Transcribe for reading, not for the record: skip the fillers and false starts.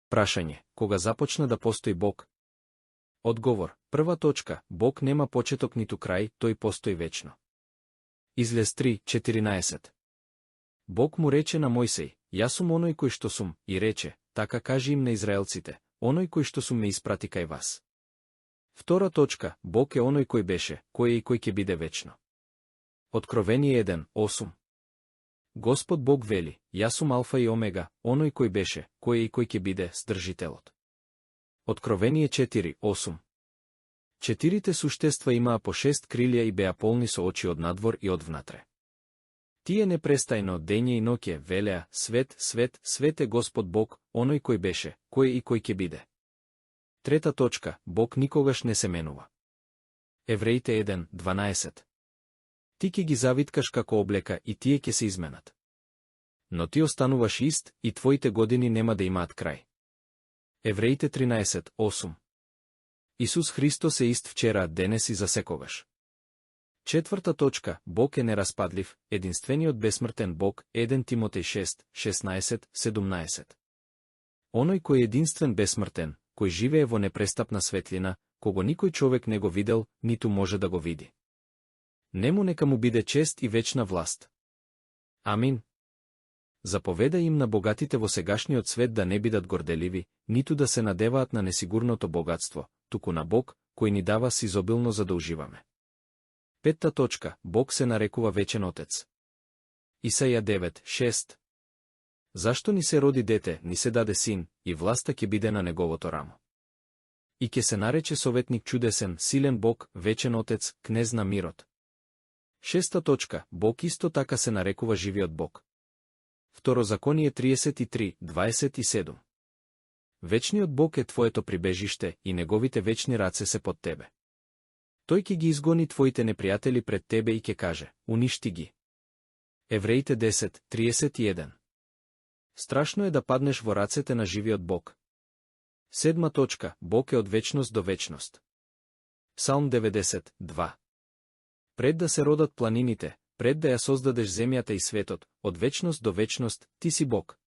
Прашање: кога започна да постои Бог? Одговор: прва точка, Бог нема почеток ниту крај, тој постои вечно. Излез 3:14. Бог му рече на Мојсеј: јас сум оној кој што сум, и рече: така кажи им на израелците, оној кој што сум ме испрати кај вас. Втора точка, Бог е оној кој беше, кој е и кој ќе биде вечно. Откровение 1:8. Господ Бог вели: јас сум Алфа и Омега, оној кој беше, кој е и кој ќе биде, Сдржителот. Откровение 4:8. Четирите суштества имаа по 6 крилја и беа полни со очи од надвор и од внатре. Тие непрестајно дење и ноќе велеа: свет, свет, свет е Господ Бог, оној кој беше, кој е и кој ќе биде. Трета точка, Бог никогаш не се менува. Евреите 1:12. Ти ќе ги завиткаш како облека и тие ќе се изменат. Но ти остануваш ист и твоите години нема да имаат крај. Евреите 13:8. Исус Христос е ист вчера, денес и засекогаш. Четврта точка, Бог е нераспадлив, единствениот бесмртен Бог, 1 Тимотеј 6:16-17. Оној кој е единствен бесмртен, кој живее во непрестапна светлина, кого никој човек не го видел, ниту може да го види. Нему нека му биде чест и вечна власт. Амин. Заповеда им на богатите во сегашниот свет да не бидат горделиви, ниту да се надеваат на несигурното богатство, туку на Бог, кој ни дава с изобилно за да уживаме. Петта точка, Бог се нарекува вечен Отец. Исаја 9:6. Зашто ни се роди дете, ни се даде син, и власта ќе биде на неговото рамо. И ќе се нарече советник чудесен, силен Бог, вечен Отец, кнез на мирот. Шеста точка, Бог исто така се нарекува живиот Бог. Второзаконие 33:27. Вечниот Бог е твоето прибежиште и неговите вечни раце се под тебе. Тој ќе ги изгони твоите непријатели пред тебе и ќе каже: уништи ги. Евреите 10:31. Страшно е да паднеш во рацете на живиот Бог. Седма точка, Бог е од вечност до вечност. Псалм 90:2. Пред да се родат планините, пред да ја создадеш земјата и светот, од вечност до вечност, ти си Бог.